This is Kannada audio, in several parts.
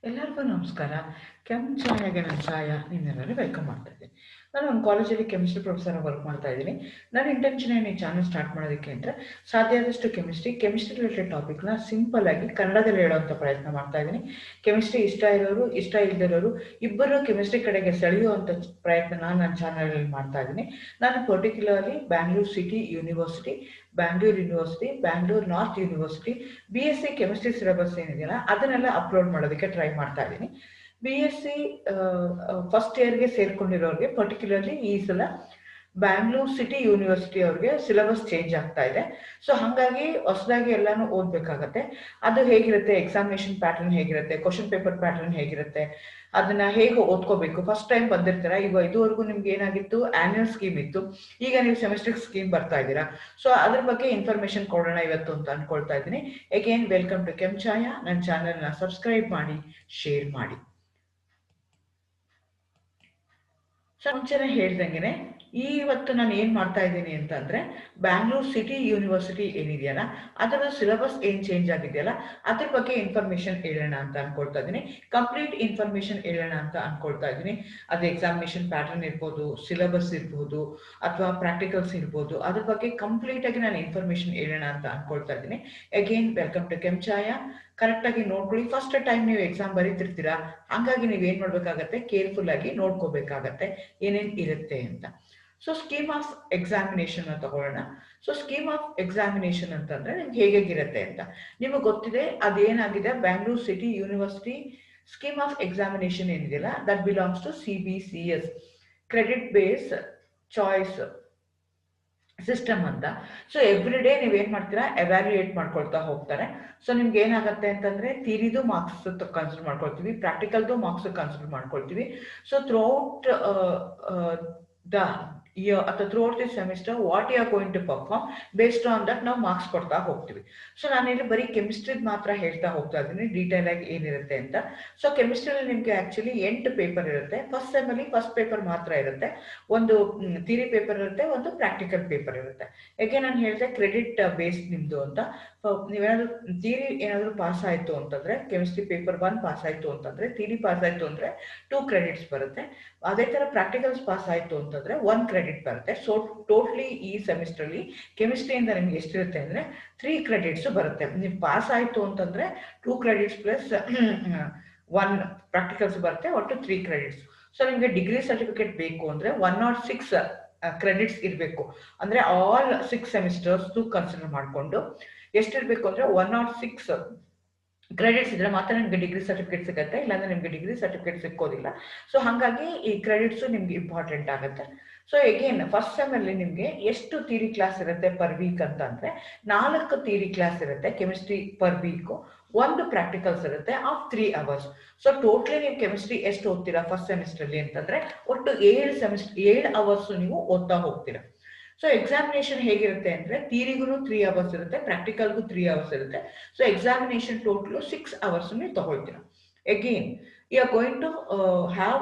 ಎಲ್ಲರಿಗೂ ನಮಸ್ಕಾರ. ಚಾಯಾಗೆ ನನ್ನ ಛಾಯಾ ನಿಮ್ಮೆಲ್ಲರೂ ವೆಲ್ಕಮ್ ಮಾಡ್ತಾ ಇದ್ದೀನಿ. ನಾನು ಒಂದು ಕಾಲೇಜಲ್ಲಿ ಕೆಮಿಸ್ಟ್ರಿ ಪ್ರೊಫೆಸರ್ ವರ್ಕ್ ಮಾಡ್ತಾ ಇದ್ದೀನಿ. ನನ್ನ ಇಂಟೆನ್ಷನ್ ಏನು ಈ ಚಾನಲ್ ಸ್ಟಾರ್ಟ್ ಮಾಡೋದಕ್ಕೆ ಅಂದರೆ ಸಾಧ್ಯ ಆದಷ್ಟು ಕೆಮಿಸ್ಟ್ರಿ ರಿಲೇಟೆಡ್ ಟಾಪಿಕ್ನ ಸಿಂಪಲ್ ಆಗಿ ಕನ್ನಡದಲ್ಲಿ ಹೇಳುವಂಥ ಪ್ರಯತ್ನ ಮಾಡ್ತಾ ಇದ್ದೀನಿ. ಕೆಮಿಸ್ಟ್ರಿ ಇಷ್ಟ ಇರೋರು ಇಷ್ಟ ಇಲ್ಲದಿರೋರು ಇಬ್ಬರು ಕೆಮಿಸ್ಟ್ರಿ ಕಡೆಗೆ ಸೆಳೆಯುವಂಥ ಪ್ರಯತ್ನ ನನ್ನ ಚಾನಲಲ್ಲಿ ಮಾಡ್ತಾ ಇದ್ದೀನಿ. ನಾನು particularly Bangalore university, Bangalore north university BSc chemistry syllabus ಏನಿದೆಯಲ್ಲ ಅದನ್ನೆಲ್ಲ ಅಪ್ಲೋಡ್ ಮಾಡೋದಕ್ಕೆ ಟ್ರೈ ಮಾಡ್ತಾ ಇದ್ದೀನಿ. BSc ಫಸ್ಟ್ ಇಯರ್ಗೆ ಸೇರ್ಕೊಂಡಿರೋರಿಗೆ ಪರ್ಟಿಕ್ಯುಲರ್ಲಿ ಈ ಸಲ ಬ್ಯಾಂಗ್ಳೂರ್ ಸಿಟಿ ಯೂನಿವರ್ಸಿಟಿ ಅವ್ರಿಗೆ ಸಿಲೆಬಸ್ ಚೇಂಜ್ ಆಗ್ತಾ ಇದೆ. ಸೊ ಹಾಗಾಗಿ ಹೊಸದಾಗಿ ಎಲ್ಲಾನು ಓದಬೇಕಾಗತ್ತೆ. ಅದು ಹೇಗಿರುತ್ತೆ, ಎಕ್ಸಾಮಿನೇಷನ್ ಪ್ಯಾಟರ್ನ್ ಹೇಗಿರುತ್ತೆ, ಕ್ವಶನ್ ಪೇಪರ್ ಪ್ಯಾಟರ್ನ್ ಹೇಗಿರುತ್ತೆ, ಅದನ್ನ ಹೇಗೆ ಓದ್ಕೋಬೇಕು. ಫಸ್ಟ್ ಟೈಮ್ ಬಂದಿರ್ತೀರಾ, ಈಗ ಇದುವರೆಗೂ ನಿಮ್ಗೆ ಏನಾಗಿತ್ತು, ಆನ್ಯುವಲ್ ಸ್ಕೀಮ್ ಇತ್ತು, ಈಗ ನೀವು ಸೆಮಿಸ್ಟ್ರಿಕ್ ಸ್ಕೀಮ್ ಬರ್ತಾ ಇದ್ದೀರಾ. ಸೊ ಅದ್ರ ಬಗ್ಗೆ ಇನ್ಫಾರ್ಮೇಶನ್ ಕೊಡೋಣ ಇವತ್ತು ಅಂತ ಅನ್ಕೊಳ್ತಾ ಇದ್ದೀನಿ. ಅಗೇನ್ ವೆಲ್ಕಮ್ ಟು ಛಾಯಾ. ನನ್ನ ಚಾನೆಲ್ನ ಸಬ್ಸ್ಕ್ರೈಬ್ ಮಾಡಿ, ಶೇರ್ ಮಾಡಿ. ಸೊ ಮುಂಚೆನೆ ಹೇಳ್ದಂಗೆನೆ ಇವತ್ತು ನಾನು ಏನು ಮಾಡ್ತಾ ಇದ್ದೀನಿ ಅಂತಂದ್ರೆ ಬ್ಯಾಂಗ್ಳೂರ್ ಸಿಟಿ ಯೂನಿವರ್ಸಿಟಿ ಏನಿದೆಯಲ್ಲ ಅದರ ಸಿಲೆಬಸ್ ಏನು ಚೇಂಜ್ ಆಗಿದೆಯಲ್ಲ ಅದ್ರ ಬಗ್ಗೆ ಇನ್ಫಾರ್ಮೇಶನ್ ಹೇಳೋಣ ಅಂತ ಅನ್ಕೊಳ್ತಾ ಇದ್ದೀನಿ. ಕಂಪ್ಲೀಟ್ ಇನ್ಫಾರ್ಮೇಶನ್ ಹೇಳೋಣ ಅಂತ ಅನ್ಕೊಳ್ತಾ ಇದ್ದೀನಿ. ಅದು ಎಕ್ಸಾಮಿನೇಷನ್ ಪ್ಯಾಟರ್ನ್ ಇರ್ಬೋದು, ಸಿಲೆಬಸ್ ಇರ್ಬೋದು, ಅಥವಾ ಪ್ರಾಕ್ಟಿಕಲ್ಸ್ ಇರ್ಬೋದು, ಅದ್ರ ಬಗ್ಗೆ ಕಂಪ್ಲೀಟ್ ಆಗಿ ನಾನು ಇನ್ಫಾರ್ಮೇಶನ್ ಹೇಳೋಣ ಅಂತ ಅನ್ಕೊಳ್ತಾ ಇದ್ದೀನಿ. ಅಗೇನ್ ವೆಲ್ಕಮ್ ಟು ಛಾಯಾ. ಕರೆಕ್ಟಾಗಿ ನೋಡ್ಕೊಳ್ಳಿ. ಫಸ್ಟ್ ಟೈಮ್ ನೀವು ಎಕ್ಸಾಮ್ ಬರೀತಿರ್ತೀರಾ, ಹಂಗಾಗಿ ನೀವು ಏನು ಮಾಡಬೇಕಾಗತ್ತೆ, ಕೇರ್ಫುಲ್ ಆಗಿ ನೋಡ್ಕೋಬೇಕಾಗತ್ತೆ ಏನೇನು ಇರುತ್ತೆ ಅಂತ. ಸೊ ಸ್ಕೀಮ್ ಆಫ್ ಎಕ್ಸಾಮಿನೇಷನ್ ತಗೊಳ್ಳೋಣ. ಸೊ ಸ್ಕೀಮ್ ಆಫ್ ಎಕ್ಸಾಮಿನೇಷನ್ ಅಂತಂದ್ರೆ ನಿಮ್ಗೆ ಹೇಗಿರುತ್ತೆ ಅಂತ ನಿಮಗೆ ಗೊತ್ತಿದೆ. ಅದೇನಾಗಿದೆ, Bangalore city university scheme of examination ಏನಿದೆಯಲ್ಲ that belongs to CBCS, credit base choice system ಅಂತ. ಸೊ ಎವ್ರಿ ಡೇ ನೀವೇನ್ ಮಾಡ್ತೀರಾ, ಎವ್ಯಾಲ್ಯೂಯೇಟ್ ಮಾಡ್ಕೊಳ್ತಾ ಹೋಗ್ತಾರೆ. ಸೊ ನಿಮ್ಗೆ ಏನಾಗುತ್ತೆ ಅಂತಂದ್ರೆ ಥಿಯರಿದು ಮಾರ್ಕ್ಸ್ ಕನ್ಸಿಡರ್ ಮಾಡ್ಕೊಳ್ತೀವಿ, ಪ್ರಾಕ್ಟಿಕಲ್ದು ಮಾರ್ಕ್ಸ್ ಕನ್ಸಿಡರ್ ಮಾಡ್ಕೊಳ್ತೀವಿ. ಸೊ ಥ್ರೂಔಟ್ ದ ಇಯರ್ ಅಥವಾ throughout the semester what you are going to perform, based on that ನಾವು ಮಾರ್ಕ್ಸ್ ಕೊಡ್ತಾ ಹೋಗ್ತೀವಿ. ಸೊ ನಾನಿಲ್ಲಿ ಬರೀ ಕೆಮಿಸ್ಟ್ರಿದ್ ಮಾತ್ರ ಹೇಳ್ತಾ ಹೋಗ್ತಾ ಇದ್ದೀನಿ ಡೀಟೇಲ್ ಆಗಿ ಏನಿರುತ್ತೆ ಅಂತ. ಸೊ ಕೆಮಿಸ್ಟ್ರಿಯಲ್ಲಿ ನಿಮ್ಗೆ ಆಕ್ಚುಲಿ 8 ಪೇಪರ್ ಇರುತ್ತೆ. ಫಸ್ಟ್ ಸೆಮ್ ಅಲ್ಲಿ ಫಸ್ಟ್ ಪೇಪರ್ ಮಾತ್ರ ಇರುತ್ತೆ, ಒಂದು ಥಿಯರಿ ಪೇಪರ್ ಇರುತ್ತೆ, ಒಂದು ಪ್ರಾಕ್ಟಿಕಲ್ ಪೇಪರ್ ಇರುತ್ತೆ. ಯಾಕೆ ನಾನು ಹೇಳಿದೆ ಕ್ರೆಡಿಟ್ ಬೇಸ್ಡ್ ನಿಮ್ದು ಅಂತ. ನೀವೇನಾದ್ರು ಥಿಯರಿ ಏನಾದ್ರು ಪಾಸ್ ಆಯ್ತು ಅಂತಂದ್ರೆ, ಕೆಮಿಸ್ಟ್ರಿ ಪೇಪರ್ 1 ಪಾಸ್ ಆಯ್ತು ಅಂತಂದ್ರೆ, ಥಿಯರಿ ಪಾಸ್ ಆಯ್ತು ಅಂದ್ರೆ 2 ಕ್ರೆಡಿಟ್ಸ್ ಬರುತ್ತೆ. ಅದೇ ತರ ಪ್ರಾಕ್ಟಿಕಲ್ಸ್ ಪಾಸ್ ಆಯ್ತು ಅಂತಂದ್ರೆ 1 ಕ್ರೆಡಿಟ್ ಬರುತ್ತೆ. ಸೊ ಟೋಟಲಿ ಈ ಸೆಮಿಸ್ಟರ್ ಅಲ್ಲಿ ಕೆಮಿಸ್ಟ್ರಿಯಿಂದ ನಿಮ್ಗೆ ಎಷ್ಟಿರುತ್ತೆ ಅಂದ್ರೆ 3 ಕ್ರೆಡಿಟ್ಸ್ ಬರುತ್ತೆ. ನೀವು ಪಾಸ್ ಆಯ್ತು ಅಂತಂದ್ರೆ 2 ಕ್ರೆಡಿಟ್ಸ್ ಪ್ಲಸ್ 1 ಪ್ರಾಕ್ಟಿಕಲ್ಸ್ ಬರುತ್ತೆ, ಒಟ್ಟು 3 ಕ್ರೆಡಿಟ್ಸ್. ಸೊ ನಿಮ್ಗೆ ಡಿಗ್ರಿ ಸರ್ಟಿಫಿಕೇಟ್ ಬೇಕು ಅಂದ್ರೆ 106 ಕ್ರೆಡಿಟ್ಸ್ ಇರಬೇಕು. ಅಂದ್ರೆ ಆಲ್ 6 ಸೆಮಿಸ್ಟರ್ಸ್ ಕನ್ಸಿಡರ್ ಮಾಡಿಕೊಂಡು ಎಷ್ಟಿರ್ಬೇಕು ಅಂದ್ರೆ 106 ಕ್ರೆಡಿಟ್ಸ್ ಇದ್ರೆ ಮಾತ್ರ ನಿಮ್ಗೆ ಡಿಗ್ರಿ ಸರ್ಟಿಫಿಕೇಟ್ ಸಿಗುತ್ತೆ, ಇಲ್ಲಾಂದ್ರೆ ನಿಮ್ಗೆ ಡಿಗ್ರಿ ಸರ್ಟಿಫಿಕೇಟ್ ಸಿಕ್ಕೋದಿಲ್ಲ. ಸೊ ಹಾಗಾಗಿ ಈ ಕ್ರೆಡಿಟ್ಸ್ ನಿಮ್ಗೆ ಇಂಪಾರ್ಟೆಂಟ್ ಆಗುತ್ತೆ. ಸೊ ಎಗೇನ್ ಫಸ್ಟ್ ಸೆಮ್ ಅಲ್ಲಿ ನಿಮ್ಗೆ ಎಷ್ಟು ಥಿಯರಿ ಕ್ಲಾಸ್ ಇರುತ್ತೆ ಪರ್ ವೀಕ್ ಅಂತ ಅಂದ್ರೆ 4 ಥಿಯರಿ ಕ್ಲಾಸ್ ಇರುತ್ತೆ ಕೆಮಿಸ್ಟ್ರಿ ಪರ್ ವೀಕ್, 1 ಪ್ರಾಕ್ಟಿಕಲ್ಸ್ ಇರುತ್ತೆ ಆಫ್ 3 ಅವರ್ಸ್. ಸೊ ಟೋಟಲಿ ನೀವು ಕೆಮಿಸ್ಟ್ರಿ ಎಷ್ಟು ಓದ್ತೀರಾ ಫಸ್ಟ್ ಸೆಮಿಸ್ಟರ್ ಅಲ್ಲಿ ಅಂತಂದ್ರೆ ಒಟ್ಟು 7 ಅವರ್ಸ್ ನೀವು ಓದ್ತಾ ಹೋಗ್ತೀರಾ. ಸೊ ಎಕ್ಸಾಮಿನೇಷನ್ ಹೇಗಿರುತ್ತೆ ಅಂದ್ರೆ ಥಿಯರಿಗೂ 3 ಅವರ್ಸ್ ಇರುತ್ತೆ, ಪ್ರಾಕ್ಟಿಕಲ್ಗೂ 3 ಅವರ್ಸ್ ಇರುತ್ತೆ. ಸೊ ಎಕ್ಸಾಮಿನೇಷನ್ ಟೋಟಲ್ 6 ಅವರ್ಸ್ ನೀವು ತಗೊಳ್ತೀರಾ. Again you are going to have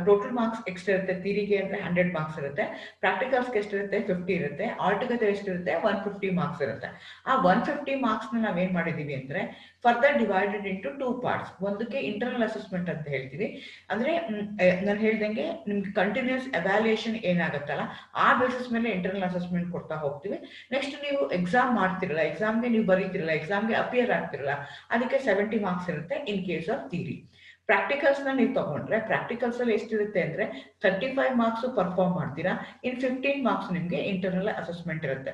total marks ಎಷ್ಟಿರುತ್ತೆ, ಥಿಯರಿಗೆ ಅಂದ್ರೆ 100 ಮಾರ್ಕ್ಸ್ ಇರುತ್ತೆ, ಪ್ರಾಕ್ಟಿಕಲ್ಸ್ಗೆ ಎಷ್ಟಿರುತ್ತೆ 50 ಇರುತ್ತೆ, ಆಲ್ ಟುಗೆದರ್ ಎಷ್ಟಿರುತ್ತೆ 150 ಮಾರ್ಕ್ಸ್ ಇರುತ್ತೆ. ಆ 150 ಮಾರ್ಕ್ಸ್ ನಾವೇನ್ ಮಾಡಿದೀವಿ ಅಂದ್ರೆ ಫರ್ದರ್ ಡಿವೈಡೆಡ್ ಇಂಟು 2 ಪಾರ್ಟ್ಸ್. ಒಂದಕ್ಕೆ ಇಂಟರ್ನಲ್ ಅಸೆಸ್ಮೆಂಟ್ ಅಂತ ಹೇಳ್ತೀವಿ, ಅಂದ್ರೆ ನಾನು ಹೇಳ್ದಂಗೆ ನಿಮ್ಗೆ ಕಂಟಿನ್ಯೂಸ್ ಎವ್ಯಾಲ್ಯೂಯೇಷನ್ ಏನಾಗುತ್ತಲ್ಲ ಆ ಬೇಸಿಸ್ ಮೇಲೆ ಇಂಟರ್ನಲ್ ಅಸೆಸ್ಮೆಂಟ್ ಕೊಡ್ತಾ ಹೋಗ್ತೀವಿ. ನೆಕ್ಸ್ಟ್ ನೀವು ಎಕ್ಸಾಮ್ ಮಾಡ್ತಿರಲ್ಲ, ಎಕ್ಸಾಮ್ಗೆ ನೀವು ಬರೀತಿರಲ್ಲ, ಎಕ್ಸಾಮ್ಗೆ ಅಪಿಯರ್ ಆಗ್ತಿರಲ್ಲ, ಅದಕ್ಕೆ 70 ಮಾರ್ಕ್ಸ್ ಇರುತ್ತೆ in case of theory. Practicals ನ ನೀವು ತಗೊಂಡ್ರೆ ಪ್ರಾಕ್ಟಿಕಲ್ಸ್ ಅಲ್ಲಿ ಎಷ್ಟಿರುತ್ತೆ ಅಂದ್ರೆ 35 ಮಾರ್ಕ್ಸ್ ಪರ್ಫಾರ್ಮ್ ಮಾಡ್ತೀರಾ, ಇನ್ 15 ಮಾರ್ಕ್ಸ್ ನಿಮ್ಗೆ ಇಂಟರ್ನಲ್ ಅಸೆಸ್ಮೆಂಟ್ ಇರುತ್ತೆ.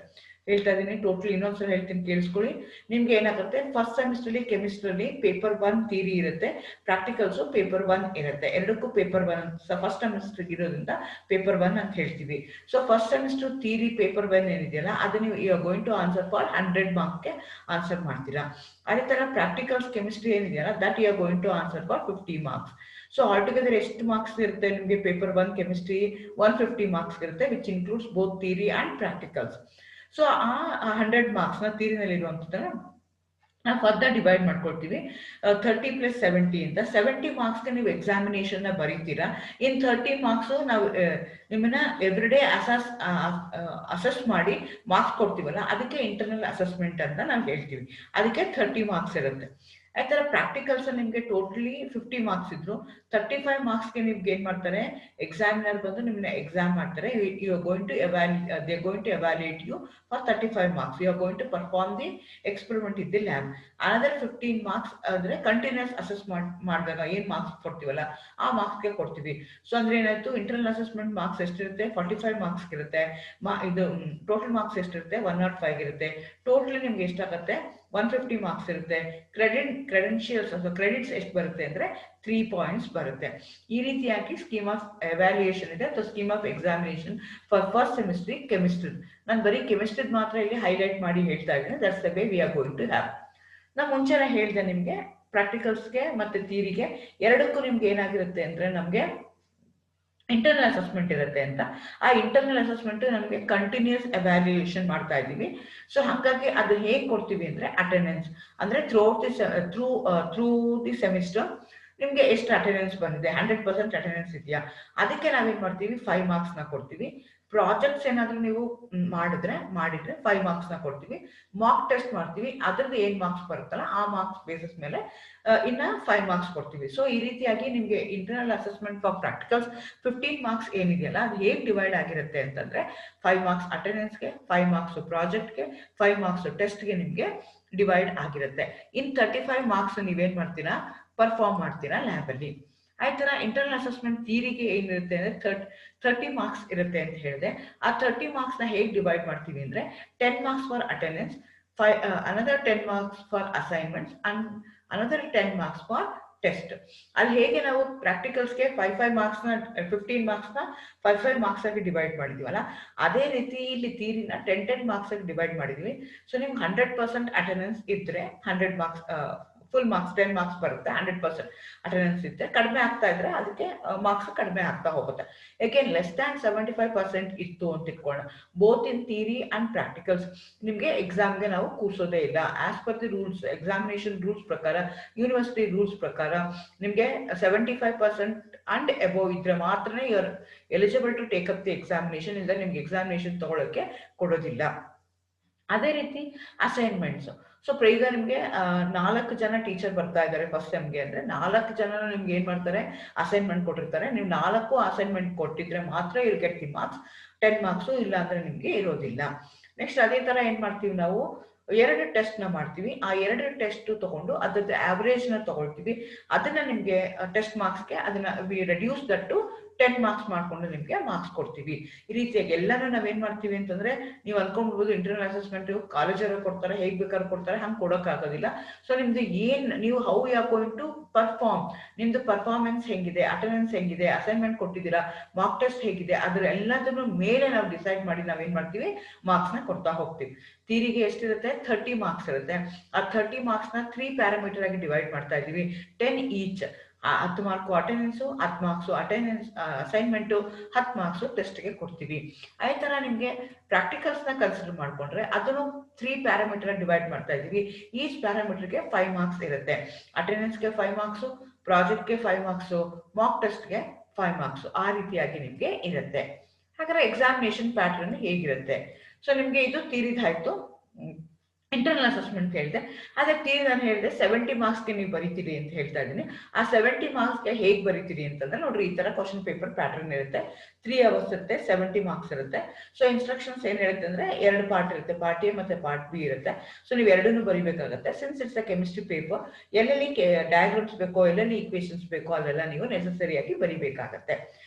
ಹೇಳ್ತಾ ಇದೀನಿ, ಟೋಟಲ್ ಇನ್ನೊಂದ್ಸಲ ಹೇಳ್ತೀನಿ ಕೇಳಿಸ್ಕೊಳ್ಳಿ. ನಿಮ್ಗೆ ಏನಾಗುತ್ತೆ, first semester chemistry paper 1 theory ಇರುತ್ತೆ, ಪ್ರಾಕ್ಟಿಕಲ್ಸ್ ಪೇಪರ್ 1 ಇರುತ್ತೆ. ಎರಡಕ್ಕೂ ಪೇಪರ್ 1 ಫಸ್ಟ್ ಸೆಮಿಸ್ಟರ್ ಇರೋದ್ರಿಂದ ಪೇಪರ್ 1 ಅಂತ ಹೇಳ್ತೀವಿ. ಸೊ ಫಸ್ಟ್ ಸೆಮಿಸ್ಟರ್ ಥಿಯರಿ ಪೇಪರ್ 1 ಏನಿದೆಯಲ್ಲ ಅದು ನೀವು you are going to answer for 100 ಮಾರ್ಕ್ಸ್ಗೆ ಆನ್ಸರ್ ಮಾಡ್ತೀರಾ. ಅದೇ ತರ ಪ್ರಾಕ್ಟಿಕಲ್ಸ್ ಕೆಮಿಸ್ಟ್ರಿ ಏನಿದೆಯಲ್ಲ that you are going to answer for 50 marks. So all together ಎಷ್ಟು ಮಾರ್ಕ್ಸ್ ಇರುತ್ತೆ ನಿಮಗೆ ಪೇಪರ್ 1 ಕೆಮಿಸ್ಟ್ರಿ 150 ಮಾರ್ಕ್ಸ್ ಇರುತ್ತೆ, which includes both theory and practicals. So ಆ 100 ಮಾರ್ಕ್ಸ್ ನ ಥಿಯರಿನಲ್ಲಿ ಇರುವಂತದನ್ನ ನಾವು ಫರ್ದರ್ ಡಿವೈಡ್ ಮಾಡ್ಕೊಳ್ತೀವಿ 30 + 70 ಅಂತ. 70 ಮಾರ್ಕ್ಸ್ಗೆ ನೀವು ಎಕ್ಸಾಮಿನೇಷನ್ ಬರೀತೀರಾ. ಇನ್ 30 ಮಾರ್ಕ್ಸ್ ನಾವು ನಿಮ್ಮನ್ನ ಎವ್ರಿ ಡೇ ಅಸೆಸ್ ಮಾಡಿ ಮಾರ್ಕ್ಸ್ ಕೊಡ್ತೀವಲ್ಲ ಅದಕ್ಕೆ ಇಂಟರ್ನಲ್ ಅಸೆಸ್ಮೆಂಟ್ ಅಂತ ನಾವು ಹೇಳ್ತೀವಿ, ಅದಕ್ಕೆ 30 ಮಾರ್ಕ್ಸ್ ಇರುತ್ತೆ. ಆ ಥರ ಪ್ರಾಕ್ಟಿಕಲ್ಸ್ ನಿಮಗೆ ಟೋಟಲಿ 50 ಮಾರ್ಕ್ಸ್ ಇದ್ರು 35 ಮಾರ್ಕ್ಸ್ಗೆ ನಿಮ್ಗೆ ಏನ್ ಮಾಡ್ತಾರೆ, ಎಕ್ಸಾಮಿನರ್ ಬಂದು ನಿಮ್ಮನ್ನ ಎಕ್ಸಾಮ್ ಮಾಡ್ತಾರೆ. You are going to they are going to evaluate you for 35 marks. You are going to perform the experiment in the lab. Another 15 marks ಅಂದ್ರೆ ಕಂಟಿನ್ಯೂಸ್ ಅಸೆಸ್ ಮಾಡಿದಾಗ ಏನ್ ಮಾರ್ಕ್ಸ್ ಕೊಡ್ತೀವಲ್ಲ ಆ ಮಾರ್ಕ್ಸ್ಗೆ ಕೊಡ್ತೀವಿ. ಸೊ ಅಂದ್ರೆ ಏನಾಯ್ತು, ಇಂಟರ್ನಲ್ ಅಸೆಸ್ಮೆಂಟ್ ಮಾರ್ಕ್ಸ್ ಎಷ್ಟಿರುತ್ತೆ, 45 ಮಾರ್ಕ್ಸ್ ಇರುತ್ತೆ. ಇದು ಟೋಟಲ್ ಮಾರ್ಕ್ಸ್ ಎಷ್ಟಿರುತ್ತೆ, 105 ಇರುತ್ತೆ. ಟೋಟಲಿ ನಿಮ್ಗೆ ಎಷ್ಟಾಗುತ್ತೆ, 150 ಮಾರ್ಕ್ಸ್ ಇರುತ್ತೆ. ಕ್ರೆಡೆನ್ಶಿಯಲ್ಸ್ ಅಥವಾ ಕ್ರೆಡಿಟ್ಸ್ ಎಷ್ಟು ಬರುತ್ತೆ ಅಂದ್ರೆ 3 ಪಾಯಿಂಟ್ಸ್ ಬರುತ್ತೆ. ಈ ರೀತಿಯಾಗಿ ಸ್ಕೀಮ್ ಆಫ್ ಎವ್ಯಾಲ್ಯೂಯೇಷನ್ ಇದೆ ಅಥವಾ scheme of examination for first semester chemistry. ನಾನು ಬರೀ ಕೆಮಿಸ್ಟ್ರಿ ಮಾತ್ರ ಇಲ್ಲಿ ಹೈಲೈಟ್ ಮಾಡಿ ಹೇಳ್ತಾ ಇದ್ದೀನಿ. That's the way we are going to have. ನಾ ಮುಂಚೆನೆ ಹೇಳಿದೆ ನಿಮ್ಗೆ ಪ್ರಾಕ್ಟಿಕಲ್ಸ್ಗೆ ಮತ್ತೆ ಥಿಯರಿಗೆ ಎರಡಕ್ಕೂ ನಿಮ್ಗೆ ಏನಾಗಿರುತ್ತೆ ಅಂದ್ರೆ ನಮ್ಗೆ ಇಂಟರ್ನಲ್ ಅಸೆಸ್ಮೆಂಟ್ ಇರುತ್ತೆ ಅಂತ. ಆ ಇಂಟರ್ನಲ್ ಅಸೆಸ್ಮೆಂಟ್ ನಮಗೆ ಕಂಟಿನ್ಯೂಸ್ ಎವ್ಯಾಲ್ಯೂಯೇಷನ್ ಮಾಡ್ತಾ ಇದ್ದೀವಿ. ಸೊ ಹಾಗಾಗಿ ಅದು ಹೇಗೆ ಕೊಡ್ತೀವಿ ಅಂದ್ರೆ ಅಟೆಂಡೆನ್ಸ್ ಅಂದ್ರೆ ಥ್ರೂ ದಿ ಸೆಮಿಸ್ಟರ್ ನಿಮ್ಗೆ ಎಷ್ಟು ಅಟೆಂಡೆನ್ಸ್ ಬಂದಿದೆ, 100% ಅಟೆಂಡೆನ್ಸ್ ಇದೆಯಾ, ಅದಕ್ಕೆ ನಾವೇನ್ ಮಾಡ್ತೀವಿ 5 ಮಾರ್ಕ್ಸ್ ನ ಕೊಡ್ತೀವಿ. ಪ್ರಾಜೆಕ್ಟ್ಸ್ ಏನಾದ್ರೂ ನೀವು ಮಾಡಿದ್ರೆ 5 ಮಾರ್ಕ್ಸ್ ನ ಕೊಡ್ತೀವಿ. ಮಾಕ್ ಟೆಸ್ಟ್ ಮಾಡ್ತೀವಿ, ಅದ್ರದ್ದು ಏನ್ ಮಾರ್ಕ್ಸ್ ಬರುತ್ತಲ್ಲ ಆ ಮಾರ್ಕ್ಸ್ ಬೇಸಿಸ್ ಮೇಲೆ ಇನ್ನ 5 ಮಾರ್ಕ್ಸ್ ಕೊಡ್ತೀವಿ. ಸೊ ಈ ರೀತಿಯಾಗಿ ನಿಮ್ಗೆ internal assessment for practicals 15 marks ಏನಿದೆಯಲ್ಲ ಅದು ಹೇಗೆ ಡಿವೈಡ್ ಆಗಿರುತ್ತೆ ಅಂತಂದ್ರೆ 5 ಮಾರ್ಕ್ಸ್ ಅಟೆಂಡೆನ್ಸ್ಗೆ, 5 ಮಾರ್ಕ್ಸ್ ಪ್ರಾಜೆಕ್ಟ್ಗೆ, 5 ಮಾರ್ಕ್ಸ್ ಟೆಸ್ಟ್ಗೆ ನಿಮ್ಗೆ ಡಿವೈಡ್ ಆಗಿರುತ್ತೆ. ಇನ್ 35 ಮಾರ್ಕ್ಸ್ ನೀವೇನ್ ಮಾಡ್ತೀರಾ, ಪರ್ಫಾರ್ಮ್ ಮಾಡ್ತೀರಾ ಲ್ಯಾಬ್ ಅಲ್ಲಿ. ಆಯ್ತರ ಇಂಟರ್ನಲ್ ಅಸೆಸ್ಮೆಂಟ್ ಥಿಯರಿಗೆ ಏನಿರುತ್ತೆ ಅಂದ್ರೆ 30 ಮಾರ್ಕ್ಸ್ ಇರುತ್ತೆ ಅಂತ ಹೇಳಿದೆ. ಆ 30 ಮಾರ್ಕ್ಸ್ ನ ಹೇಗೆ ಡಿವೈಡ್ ಮಾಡ್ತೀವಿ ಅಂದ್ರೆ 10 marks for attendance, another 10 marks for assignments and another 10 marks for test. ಅಲ್ಲಿ ಹೇಗೆ ನಾವು ಪ್ರಾಕ್ಟಿಕಲ್ಸ್ಗೆ 5 ಮಾರ್ಕ್ಸ್ ನ 15 ಮಾರ್ಕ್ಸ್ ನ 5 ಮಾರ್ಕ್ಸ್ ಆಗಿ ಡಿವೈಡ್ ಮಾಡಿದೀವಲ್ಲ, ಅದೇ ರೀತಿ ಇಲ್ಲಿ ಥಿಯರಿನ 10 ಮಾರ್ಕ್ಸ್ ಆಗಿ ಡಿವೈಡ್ ಮಾಡಿದೀವಿ. ಸೊ ನಿಮ್ಗೆ 100% ಅಟೆಂಡೆನ್ಸ್ ಇದ್ರೆ 100 ಮಾರ್ಕ್ಸ್ ಫುಲ್ ಮಾರ್ಕ್ಸ್ 10 ಮಾರ್ಕ್ಸ್ ಬರುತ್ತೆ. 100% ಅಟೆಂಡೆನ್ಸ್ ಇದ್ರೆ ಕಡಿಮೆ ಆಗ್ತಾ ಇದ್ರೆ ಅದಕ್ಕೆ ಮಾರ್ಕ್ಸ್ ಕಡಿಮೆ ಆಗ್ತಾ ಹೋಗುತ್ತೆ. ಯಾಕೆ ಲೆಸ್ ದ್ಯಾನ್ 75% ಇತ್ತು ಅಂತ ಇಟ್ಕೊಳ್ಳೋಣ, both in theory and practicals ನಿಮ್ಗೆ ಎಕ್ಸಾಮ್ಗೆ ನಾವು ಕೂರ್ಸೋದೇ ಇಲ್ಲ. As per the rules, examination rules ಪ್ರಕಾರ, ಯೂನಿವರ್ಸಿಟಿ ರೂಲ್ಸ್ ಪ್ರಕಾರ ನಿಮ್ಗೆ 75% ಅಂಡ್ ಅಬೋವ್ ಇದ್ರೆ ಮಾತ್ರನೇ you are eligible to take up the examination. ಇಲ್ಲ ನಿಮ್ಗೆ ಎಕ್ಸಾಮಿನೇಷನ್ ತಗೊಳ್ಳೋಕೆ ಕೊಡೋದಿಲ್ಲ. ಅದೇ ರೀತಿ ಅಸೈನ್ಮೆಂಟ್ಸ್. ಸೊ ಈಗ ನಿಮ್ಗೆ 4 ಜನ ಟೀಚರ್ ಬರ್ತಾ ಇದ್ದಾರೆ ಫಸ್ಟ್ ಸೆಮ್ಗೆ ಅಂದ್ರೆ 4 ಜನ ನಿಮ್ಗೆ ಏನ್ ಮಾಡ್ತಾರೆ, ಅಸೈನ್ಮೆಂಟ್ ಕೊಟ್ಟಿರ್ತಾರೆ. ನೀವು 4 ಅಸೈನ್ಮೆಂಟ್ ಕೊಟ್ಟಿದ್ರೆ ಮಾತ್ರ you get the marks, 10 marks. ಇಲ್ಲ ಅಂದ್ರೆ ನಿಮ್ಗೆ ಇರೋದಿಲ್ಲ. ನೆಕ್ಸ್ಟ್ ಅದೇ ತರ ಏನ್ ಮಾಡ್ತೀವಿ ನಾವು, 2 ಟೆಸ್ಟ್ ನ ಮಾಡ್ತೀವಿ. ಆ 2 ಟೆಸ್ಟ್ ತಗೊಂಡು ಅದ್ರದ್ದು ಆವರೇಜ್ ನ ತಗೊಳ್ತೀವಿ. ಅದನ್ನ ನಿಮ್ಗೆ ಟೆಸ್ಟ್ ಮಾರ್ಕ್ಸ್ಗೆ ಅದನ್ನ we reduce that to 10 marks ಮಾಡ್ಕೊಂಡು ನಿಮ್ಗೆ ಮಾರ್ಕ್ಸ್ ಕೊಡ್ತೀವಿ. ಈ ರೀತಿಯಾಗಿ ಎಲ್ಲಾನು ನಾವೇನ್ ಮಾಡ್ತೀವಿ ಅಂತಂದ್ರೆ, ನೀವು ಅನ್ಕೊಂಡ್ಬೋದು ಇಂಟರ್ನಲ್ ಅಸೆಸ್ಮೆಂಟ್ ಕಾಲೇಜರು ಕೊಡ್ತಾರೆ, ಹೇಗ್ ಬೇಕಾದ್ರೂ ಕೊಡ್ತಾರೆ, ಹಂಗ್ ಕೊಡೋಕ್ ಆಗೋದಿಲ್ಲ. ಸೊ ನಿಮ್ದು ಏನ್ ನೀವು how you are going to perform, ನಿಮ್ದು ಪರ್ಫಾರ್ಮೆನ್ಸ್ ಹೆಂಗಿದೆ, ಅಟೆಂಡೆನ್ಸ್ ಹೆಂಗಿದೆ, ಅಸೈನ್ಮೆಂಟ್ ಕೊಟ್ಟಿದ್ದೀರಾ, ಮಾರ್ಕ್ ಟೆಸ್ಟ್ ಹೇಗಿದೆ, ಅದ್ರ ಎಲ್ಲದನ್ನು ಮೇಲೆ ನಾವು ಡಿಸೈಡ್ ಮಾಡಿ ನಾವೇನ್ ಮಾಡ್ತೀವಿ, ಮಾರ್ಕ್ಸ್ ನ ಕೊಡ್ತಾ ಹೋಗ್ತೀವಿ. ಥಿಯರಿಗೆ ಎಷ್ಟಿರುತ್ತೆ, 30 ಮಾರ್ಕ್ಸ್ ಇರುತ್ತೆ. ಆ 30 ಮಾರ್ಕ್ಸ್ ನ 3 ಪ್ಯಾರಾಮೀಟರ್ ಆಗಿ ಡಿವೈಡ್ ಮಾಡ್ತಾ ಇದೀವಿ, 10 each. 10 marks attendance, 10 marks attendance assignment, 10 marks ಟೆಸ್ಟ್ಗೆ ಕೊಡ್ತೀವಿ. ಅದೇ ತರ ನಿಮ್ಗೆ ಪ್ರಾಕ್ಟಿಕಲ್ಸ್ ನ ಕನ್ಸಿಡರ್ ಮಾಡ್ಕೊಂಡ್ರೆ ಅದನ್ನು 3 ಪ್ಯಾರಾಮೀಟರ್ ಡಿವೈಡ್ ಮಾಡ್ತಾ ಇದೀವಿ. ಈಚ್ ಪ್ಯಾರಾಮೀಟರ್ಗೆ 5 ಮಾರ್ಕ್ಸ್ ಇರುತ್ತೆ. ಅಟೆಂಡೆನ್ಸ್ಗೆ 5 ಮಾರ್ಕ್ಸ್, ಪ್ರಾಜೆಕ್ಟ್ಗೆ 5 ಮಾರ್ಕ್ಸ್, ಮಾರ್ಕ್ ಟೆಸ್ಟ್ಗೆ 5 ಮಾರ್ಕ್ಸ್. ಆ ರೀತಿಯಾಗಿ ನಿಮ್ಗೆ ಇರುತ್ತೆ. ಹಾಗಾದ್ರೆ ಎಕ್ಸಾಮಿನೇಷನ್ ಪ್ಯಾಟರ್ನ್ ಹೇಗಿರುತ್ತೆ? ಸೊ ನಿಮ್ಗೆ ಇದು ಥಿಯರಿದಾಯ್ತು. ಇಂಟರ್ನಲ್ ಅಸೆಸ್ಮೆಂಟ್ ಹೇಳಿದೆ. ಅದೇ ಥಿಯರಿ ನಾನು ಹೇಳಿದೆ 70 ಮಾರ್ಕ್ಸ್ಗೆ ನೀವು ಬರೀತೀರಿ ಅಂತ ಹೇಳ್ತಾ ಇದ್ದೀನಿ. ಆ 70 ಮಾರ್ಕ್ಸ್ಗೆ ಹೇಗೆ ಬರೀತೀರಿ ಅಂತಂದ್ರೆ ನೋಡ್ರಿ, ಈ ತರ ಕ್ವಶನ್ ಪೇಪರ್ ಪ್ಯಾಟರ್ನ್ ಇರುತ್ತೆ. 3 ಅವರ್ಸ್ ಇರುತ್ತೆ, 70 ಮಾರ್ಕ್ಸ್ ಇರುತ್ತೆ. ಸೊ ಇನ್ಸ್ಟ್ರಕ್ಷನ್ಸ್ ಏನ್ ಹೇಳುತ್ತೆ ಅಂದ್ರೆ 2 ಪಾರ್ಟ್ ಇರುತ್ತೆ, ಪಾರ್ಟ್ ಎ ಮತ್ತೆ ಪಾರ್ಟ್ ಬಿ ಇರುತ್ತೆ. ಸೊ ನೀವು ಎರಡನ್ನೂ ಬರೀಬೇಕಾಗುತ್ತೆ. Since it's a chemistry paper, ಎಲ್ಲೆಲ್ಲಿ ಡಯಾಗ್ರಾಮ್ಸ್ ಬೇಕೋ, ಎಲ್ಲೆಲ್ಲಿ ಈಕ್ವೇಶನ್ಸ್ ಬೇಕೋ ಅಲ್ಲೆಲ್ಲ ನೀವು ನೆಸೆಸರಿಯಾಗಿ ಬರೀಬೇಕಾಗತ್ತೆ.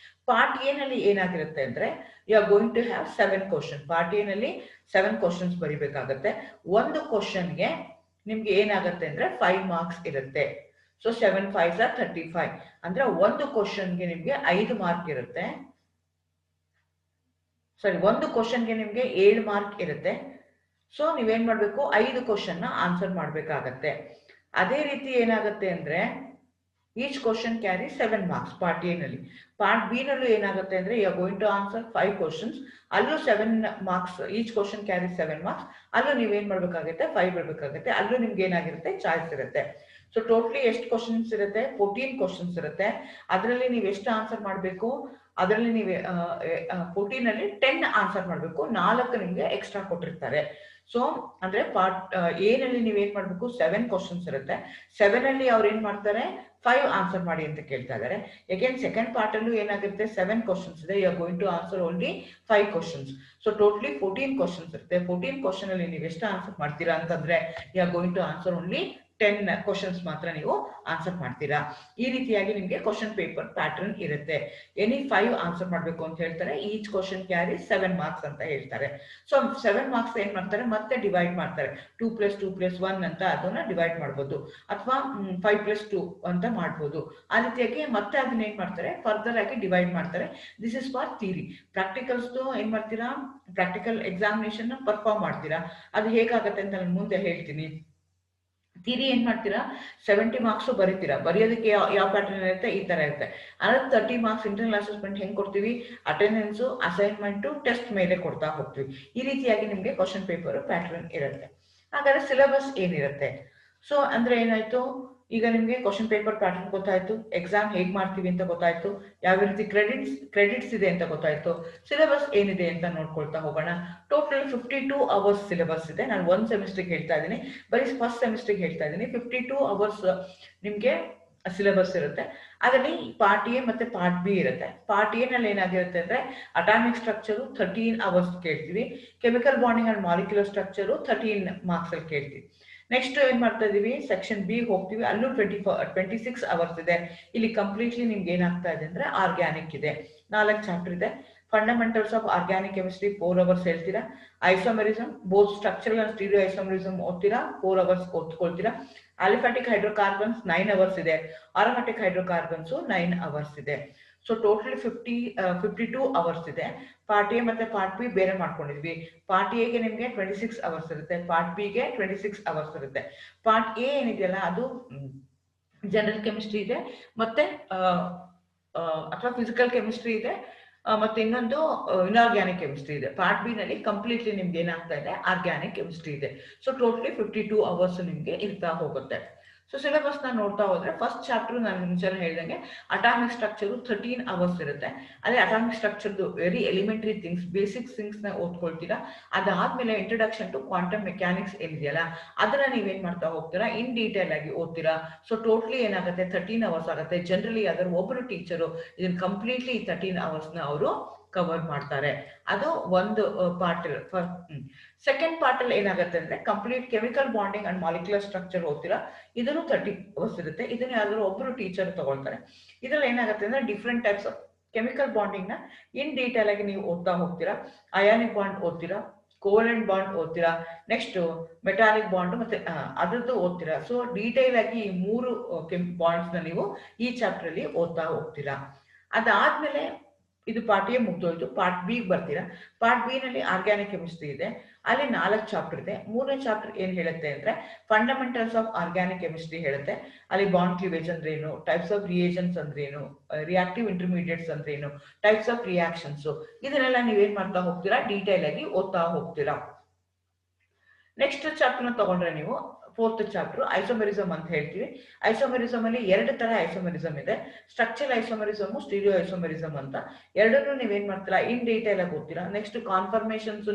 ಪಾರ್ಟ್ ಎ ನಲ್ಲಿ ಏನಾಗಿರುತ್ತೆ ಅಂದ್ರೆ, you are going to have 7 question. Part A ನಲ್ಲಿ 7 ಕ್ವಶನ್ಸ್ ಬರೀಬೇಕಾಗತ್ತೆ. ಒಂದು ಕ್ವಶನ್ಗೆ ನಿಮ್ಗೆ ಏನಾಗುತ್ತೆ ಅಂದ್ರೆ 5 ಮಾರ್ಕ್ಸ್ ಇರುತ್ತೆ. ಸೊ 7 5s are 35 ಅಂದ್ರೆ ಒಂದು ಕ್ವಶನ್ಗೆ ನಿಮ್ಗೆ 5 ಮಾರ್ಕ್ ಇರುತ್ತೆ. ಸಾರಿ, ಒಂದು ಕ್ವಶನ್ಗೆ ನಿಮ್ಗೆ 7 ಮಾರ್ಕ್ ಇರುತ್ತೆ. ಸೊ ನೀವೇನ್ ಮಾಡ್ಬೇಕು, 5 ಕ್ವಶನ್ ನ ಆನ್ಸರ್ ಮಾಡ್ಬೇಕಾಗತ್ತೆ. ಅದೇ ರೀತಿ ಏನಾಗುತ್ತೆ ಅಂದ್ರೆ each question carry 7 marks part A ನಲ್ಲಿ. ಪಾರ್ಟ್ ಬಿ ನಲ್ಲೂ ಏನಾಗುತ್ತೆ ಅಂದ್ರೆ you are going to answer 5 questions. ಅಲ್ಲೂ 7 marks, each question carry 7 marks. ಅಲ್ಲೂ ನೀವೇನ್ ಮಾಡ್ಬೇಕಾಗುತ್ತೆ, 5 ಬಿಡ್ಬೇಕಾಗುತ್ತೆ. ಅಲ್ಲೂ ನಿಮ್ಗೆ ಏನಾಗಿರುತ್ತೆ, ಚಾಯ್ಸ್ ಇರುತ್ತೆ. ಸೊ ಟೋಟಲಿ ಎಷ್ಟು ಕ್ವಶನ್ಸ್ ಇರುತ್ತೆ, 14 ಕ್ವಶನ್ಸ್ ಇರುತ್ತೆ. ಅದರಲ್ಲಿ ನೀವು ಎಷ್ಟು ಆನ್ಸರ್ ಮಾಡಬೇಕು, ಅದರಲ್ಲಿ ನೀವು 14 ಅಲ್ಲಿ 10 ಆನ್ಸರ್ ಮಾಡಬೇಕು. 4 ನಿಮ್ಗೆ ಎಕ್ಸ್ಟ್ರಾ ಕೊಟ್ಟಿರ್ತಾರೆ. ಸೊ ಅಂದ್ರೆ ಪಾರ್ಟ್ ಏನಲ್ಲಿ ನೀವು ಏನ್ ಮಾಡ್ಬೇಕು 7 ಕ್ವಶನ್ಸ್ ಇರುತ್ತೆ. 7 ಅಲ್ಲಿ ಅವ್ರು ಏನ್ ಮಾಡ್ತಾರೆ 5 ಆನ್ಸರ್ ಮಾಡಿ ಅಂತ ಕೇಳ್ತಾ ಇದಾರೆ. ಅಗೇನ್ ಸೆಕೆಂಡ್ ಪಾರ್ಟ್ ಅಲ್ಲೂ ಏನಾಗಿರುತ್ತೆ 7 ಕ್ವಶನ್ಸ್ ಇದೆ, you are going to answer only 5 questions. So totally 14 questions ಇರುತ್ತೆ. 14 ಕ್ವಶನ್ ಅಲ್ಲಿ ನೀವು ಎಷ್ಟು ಆನ್ಸರ್ ಮಾಡ್ತೀರಾ ಅಂತಂದ್ರೆ you are going to answer only 10 questions ಮಾತ್ರ ನೀವು ಆನ್ಸರ್ ಮಾಡ್ತೀರಾ. ಈ ರೀತಿಯಾಗಿ ನಿಮಗೆ ಕ್ವಶನ್ ಪೇಪರ್ ಪ್ಯಾಟರ್ನ್ ಇರುತ್ತೆ. ಎನಿ 5 ಆನ್ಸರ್ ಮಾಡಬೇಕು ಅಂತ ಹೇಳ್ತಾರೆ. ಈಚ್ ಕ್ವಶನ್ ಕ್ಯಾರಿ 7 ಮಾರ್ಕ್ಸ್ ಅಂತ ಹೇಳ್ತಾರೆ. ಸೊ 7 ಮಾರ್ಕ್ಸ್ ಏನ್ ಮಾಡ್ತಾರೆ ಮತ್ತೆ ಡಿವೈಡ್ ಮಾಡ್ತಾರೆ. 2+2+1 ಅಂತ ಅದನ್ನ ಡಿವೈಡ್ ಮಾಡ್ಬೋದು, ಅಥವಾ 5+2 ಅಂತ ಮಾಡ್ಬೋದು. ಆ ರೀತಿಯಾಗಿ ಮತ್ತೆ ಅದನ್ನ ಏನ್ ಮಾಡ್ತಾರೆ ಫರ್ದರ್ ಆಗಿ ಡಿವೈಡ್ ಮಾಡ್ತಾರೆ. This is for theory. Practicals ಏನ್ ಮಾಡ್ತೀರಾ, ಪ್ರಾಕ್ಟಿಕಲ್ ಎಕ್ಸಾಮಿನೇಷನ್ ಪರ್ಫಾರ್ಮ್ ಮಾಡ್ತೀರಾ. ಅದು ಹೇಗಾಗತ್ತೆ ಅಂತ ನಾನು ಮುಂದೆ ಹೇಳ್ತೀನಿ. ಥಿಯರಿ ಏನ್ ಮಾಡ್ತೀರಾ 70 ಮಾರ್ಕ್ಸ್ ಬರೀತೀರಾ. ಬರೆಯೋದಕ್ಕೆ ಯಾವ ಪ್ಯಾಟರ್ನ್ ಇರುತ್ತೆ ಈ ತರ ಇರುತ್ತೆ. ಅಂದ್ರೆ 30 ಮಾರ್ಕ್ಸ್ ಇಂಟರ್ನಲ್ ಅಸೆಸ್ಮೆಂಟ್ ಹೆಂಗ್ ಕೊಡ್ತೀವಿ, ಅಟೆಂಡೆನ್ಸ್, ಅಸೈನ್ಮೆಂಟ್, ಟೆಸ್ಟ್ ಮೇಲೆ ಕೊಡ್ತಾ ಹೋಗ್ತೀವಿ. ಈ ರೀತಿಯಾಗಿ ನಿಮ್ಗೆ ಕ್ವಶನ್ ಪೇಪರ್ ಪ್ಯಾಟರ್ನ್ ಇರುತ್ತೆ. ಹಾಗಾದ್ರೆ ಸಿಲೆಬಸ್ ಏನಿರುತ್ತೆ, ಸೊ ಅಂದ್ರೆ ಏನಾಯ್ತು, ಈಗ ನಿಮ್ಗೆ ಕ್ವಶನ್ ಪೇಪರ್ ಪ್ಯಾಟರ್ನ್ ಗೊತ್ತಾಯ್ತು, ಎಕ್ಸಾಮ್ ಹೇಗ್ ಮಾಡ್ತೀವಿ ಅಂತ ಗೊತ್ತಾಯ್ತು, ಯಾವ ರೀತಿ ಕ್ರೆಡಿಟ್ಸ್ ಇದೆ ಅಂತ ಗೊತ್ತಾಯ್ತು, ಸಿಲೆಬಸ್ ಏನಿದೆ ಅಂತ ನೋಡ್ಕೊಳ್ತಾ ಹೋಗೋಣ. ಟೋಟಲ್ 52 ಅವರ್ಸ್ ಸಿಲೆಬಸ್ ಇದೆ. ನಾನು 1 ಸೆಮಿಸ್ಟರ್ಗೆ ಹೇಳ್ತಾ ಇದ್ದೀನಿ, ಬರೀ ಫಸ್ಟ್ ಸೆಮಿಸ್ಟರ್ಗೆ ಹೇಳ್ತಾ ಇದ್ದೀನಿ. 52 ಅವರ್ಸ್ ನಿಮ್ಗೆ ಸಿಲೆಬಸ್ ಇರುತ್ತೆ. ಅದರಲ್ಲಿ ಪಾರ್ಟ್ ಎ ಮತ್ತೆ ಪಾರ್ಟ್ ಬಿ ಇರುತ್ತೆ. ಪಾರ್ಟ್ ಎ ನಲ್ಲಿ ಏನಾಗಿರುತ್ತೆ ಅಂದ್ರೆ ಅಟಾಮಿಕ್ ಸ್ಟ್ರಕ್ಚರ್ 13 ಅವರ್ಸ್ ಕೇಳ್ತೀವಿ. Chemical bonding and molecular structure 13 marks ಅಲ್ಲಿ ಕೇಳ್ತೀವಿ. ನೆಕ್ಸ್ಟ್ ಏನ್ ಮಾಡ್ತಾ ಇದೀವಿ, ಸೆಕ್ಷನ್ ಬಿ ಹೋಗ್ತೀವಿ. ಅಲ್ಲೂ 26 ಅವರ್ಸ್ ಇದೆ. ಇಲ್ಲಿ ಕಂಪ್ಲೀಟ್ಲಿ ನಿಮ್ಗೆ ಏನಾಗ್ತಾ ಇದೆ ಅಂದ್ರೆ ಆರ್ಗ್ಯಾನಿಕ್ ಇದೆ. 4 ಚಾಪ್ಟರ್ ಇದೆ. Fundamentals of organic chemistry 4 hours ಹೇಳ್ತೀರಾ. Isomerism both structural and stereo isomerism ಓದ್ತೀರಾ, 4 ಅವರ್ಸ್ ಓದ್ಕೊಳ್ತೀರಾ. ಆಲಿಫ್ಯಾಟಿಕ್ ಹೈಡ್ರೋಕಾರ್ಬನ್ಸ್ 9 ಅವರ್ಸ್ ಇದೆ. ಆರೋಮ್ಯಾಟಿಕ್ ಹೈಡ್ರೋಕಾರ್ಬನ್ಸ್ 9 ಅವರ್ಸ್ ಇದೆ. ಸೊ ಟೋಟಲಿ 52 ಅವರ್ಸ್ ಇದೆ. ಪಾರ್ಟ್ ಎ ಮತ್ತೆ ಪಾರ್ಟ್ ಬಿ ಬೇರೆ ಮಾಡ್ಕೊಂಡಿದ್ವಿ. ಪಾರ್ಟ್ ಎಗೆ ನಿಮ್ಗೆ 26 ಅವರ್ಸ್ ಇರುತ್ತೆ, ಪಾರ್ಟ್ ಬಿಗೆ 26 ಅವರ್ಸ್ ಇರುತ್ತೆ. ಪಾರ್ಟ್ ಎ ಏನಿದೆಯಲ್ಲ ಅದು ಜನರಲ್ ಕೆಮಿಸ್ಟ್ರಿ ಇದೆ, ಮತ್ತೆ ಅಥವಾ ಫಿಸಿಕಲ್ ಕೆಮಿಸ್ಟ್ರಿ ಇದೆ, ಮತ್ತೆ ಇನ್ನೊಂದು ಇನ್ಆರ್ಗ್ಯಾನಿಕ್ ಕೆಮಿಸ್ಟ್ರಿ ಇದೆ. ಪಾರ್ಟ್ ಬಿ ನಲ್ಲಿ ಕಂಪ್ಲೀಟ್ಲಿ ನಿಮ್ಗೆ ಏನಾಗ್ತಾ ಇದೆ ಆರ್ಗ್ಯಾನಿಕ್ ಕೆಮಿಸ್ಟ್ರಿ ಇದೆ. ಸೊ ಟೋಟಲಿ 52 ಅವರ್ಸ್ ನಿಮ್ಗೆ ಇರ್ತಾ ಹೋಗುತ್ತೆ. ಸೊ ಸಿಲೆಬಸ್ ನ ನೋಡ್ತಾ ಹೋದ್ರೆ ಫಸ್ಟ್ ಚಾಪ್ಟರ್ ನಾನು ಮುಂಚೆನೆ ಹೇಳ್ದಂಗೆ ಅಟಾಮಿಕ್ ಸ್ಟ್ರಕ್ಚರ್ 13 ಅವರ್ಸ್ ಇರುತ್ತೆ. ಅದೇ ಅಟಾಮಿಕ್ ಸ್ಟ್ರಕ್ಚರ್ದು very elementary things, basic things ನ ಓದ್ಕೊಳ್ತೀರಾ. ಅದಾದ್ಮೇಲೆ ಇಂಟ್ರೊಡಕ್ಷನ್ ಟು ಕ್ವಾಂಟಮ್ ಮೆಕ್ಯಾನಿಕ್ಸ್ ಏನಿದೆಯಲ್ಲ ಅದನ್ನ ನೀವೇನ್ ಮಾಡ್ತಾ ಹೋಗ್ತೀರಾ, ಇನ್ ಡೀಟೇಲ್ ಆಗಿ ಓದ್ತೀರಾ. ಸೊ ಟೋಟಲಿ ಏನಾಗುತ್ತೆ 13 ಅವರ್ಸ್ ಆಗುತ್ತೆ. ಜನರಲಿ ಅದರ ಒಬ್ಬರು ಟೀಚರು ಇದನ್ನ ಕಂಪ್ಲೀಟ್ಲಿ 13 ಅವರ್ಸ್ ನ ಅವರು ಕವರ್ ಮಾಡ್ತಾರೆ. ಅದು ಒಂದು ಪಾರ್ಟ್. ಸೆಕೆಂಡ್ ಪಾರ್ಟ್ ಅಲ್ಲಿ ಏನಾಗುತ್ತೆ ಅಂದ್ರೆ complete chemical bonding and molecular structure ಓದ್ತೀರಾ. ಇದನ್ನು 30 ಅವರ್ಸ್ ಇರುತ್ತೆ. ಇದನ್ನ ಯಾವ್ದಾದ್ರು ಒಬ್ರು ಟೀಚರ್ ತಗೊಳ್ತಾರೆ. ಇದ್ರಲ್ಲಿ ಏನಾಗುತ್ತೆ ಅಂದ್ರೆ different types of chemical bonding ನ ಇನ್ ಡೀಟೇಲ್ ಆಗಿ ನೀವು ಓದ್ತಾ ಹೋಗ್ತೀರಾ. ಅಯಾನಿಕ್ ಬಾಂಡ್ ಓದ್ತೀರಾ, ಕೋವೆಲೆಂಟ್ ಬಾಂಡ್ ಓದ್ತೀರಾ, ನೆಕ್ಸ್ಟ್ ಮೆಟಾಲಿಕ್ ಬಾಂಡ್ ಮತ್ತೆ ಅದ್ರದ್ದು ಓದ್ತೀರಾ. ಸೊ ಡೀಟೇಲ್ ಆಗಿ ಈ 3 ಬಾಂಡ್ಸ್ ನ ನೀವು ಈ ಚಾಪ್ಟರ್ ಅಲ್ಲಿ ಓದ್ತಾ ಹೋಗ್ತೀರಾ. ಅದಾದ್ಮೇಲೆ ಇದು ಪಾರ್ಟ್ ಎ ಮುಗ್ದೋಯ್ತು. ಪಾರ್ಟ್ ಬಿ ಬರ್ತೀರಾ. ಪಾರ್ಟ್ ಬಿ ನಲ್ಲಿ ಆರ್ಗ್ಯಾನಿಕ್ ಕೆಮಿಸ್ಟ್ರಿ ಇದೆ. ಅಲ್ಲಿ 4 ಚಾಪ್ಟರ್ ಇದೆ. 3ನೇ ಚಾಪ್ಟರ್ ಏನ್ ಹೇಳುತ್ತೆ ಅಂದ್ರೆ ಫಂಡಮೆಂಟಲ್ಸ್ ಆಫ್ ಆರ್ಗ್ಯಾನಿಕ್ ಕೆಮಿಸ್ಟ್ರಿ ಹೇಳುತ್ತೆ. ಅಲ್ಲಿ ಬಾಂಡ್ ಕ್ಲೀವೇಜ್ ಅಂದ್ರೆ ಏನು, ಟೈಪ್ಸ್ ಆಫ್ ರಿಯೇಜನ್ಸ್ ಅಂದ್ರೆ ಏನು, ರಿಯಾಕ್ಟಿವ್ ಇಂಟರ್ಮೀಡಿಯೇಟ್ಸ್ ಅಂದ್ರೆ ಏನು, ಟೈಪ್ಸ್ ಆಫ್ ರಿಯಾಕ್ಷನ್ಸ್, ಇದನ್ನೆಲ್ಲ ನೀವೇನ್ ಮಾಡ್ತಾ ಹೋಗ್ತೀರಾ, ಡೀಟೇಲ್ ಆಗಿ ಓದ್ತಾ ಹೋಗ್ತೀರಾ. ನೆಕ್ಸ್ಟ್ ಚಾಪ್ಟರ್ ನ ತಗೊಂಡ್ರೆ ನೀವು 4th ಚಾಪ್ಟರ್ ಐಸೋಮೆರಿಸಮ್ ಅಂತ ಹೇಳ್ತೀವಿ. ಐಸೋಮೆರಿಸಮ್ ಅಲ್ಲಿ 2 ತರ ಐಸೋಮೆರಿಸಮ್ ಇದೆ. ಸ್ಟ್ರಕ್ಚರಲ್ ಐಸೋಮೆರಿಸಮ್, ಸ್ಟೀರಿಯೋ ಐಸೋಮೆರಿಸಮ್ ಅಂತ. ಎರಡನ್ನೂ ನೀವೇನ್ ಮಾಡ್ತೀರಾ, ಇನ್ ಡೀಟೇಲ್ ಆಗಿ ಓದ್ತೀರಾ. Next conformations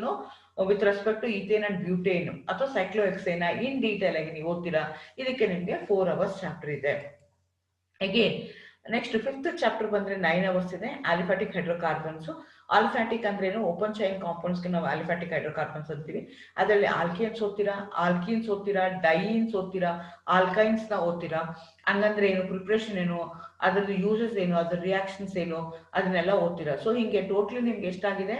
with respect to ethane and butane ಅಥವಾ ಸೈಕ್ಲೋಹೆಕ್ಸೇನ್ ಇನ್ ಡೀಟೇಲ್ ಆಗಿ ನೀವು ಓದ್ತೀರಾ. ಇದಕ್ಕೆ ನಿಮ್ಗೆ 4 ಅವರ್ಸ್ ಚಾಪ್ಟರ್ ಇದೆ. ಅಗೇನ್ ನೆಕ್ಸ್ಟ್ 5th ಚಾಪ್ಟರ್ ಬಂದ್ರೆ 9 ಅವರ್ಸ್ ಇದೆ. Aliphatic hydrocarbons. ಆಲ್ಫ್ಯಾಟಿಕ್ ಅಂದ್ರೆ ಏನು, ಓಪನ್ ಚೈನ್ ಕಾಂಪೌಂಡ್ಸ್ ಗೆ ನಾವು ಆಲಿಫ್ಯಾಟಿಕ್ ಹೈಡ್ರೋಕಾರ್ಬನ್ಸ್ ಅಂತೀವಿ. ಅದರಲ್ಲಿ ಆಲ್ಕೇನ್ಸ್ ಓದ್ತೀರಾ, ಆಲ್ಕೀನ್ಸ್ ಓದ್ತೀರಾ, ಡೈನ್ಸ್ ಓದ್ತೀರಾ, ಆಲ್ಕೈನ್ಸ್ ನ ಓದ್ತೀರಾ. ಹಂಗಂದ್ರೆ ಏನು, ಪ್ರಿಪ್ರೇಷನ್ ಏನು, ಅದ್ರದ್ದು ಯೂಸಸ್ ಏನು, ಅದ್ರ ರಿಯಾಕ್ಷನ್ಸ್ ಏನು, ಅದನ್ನೆಲ್ಲ ಓದ್ತೀರಾ. ಸೊ ಹಿಂಗೆ ಟೋಟಲಿ ನಿಮ್ಗೆ ಎಷ್ಟಾಗಿದೆ,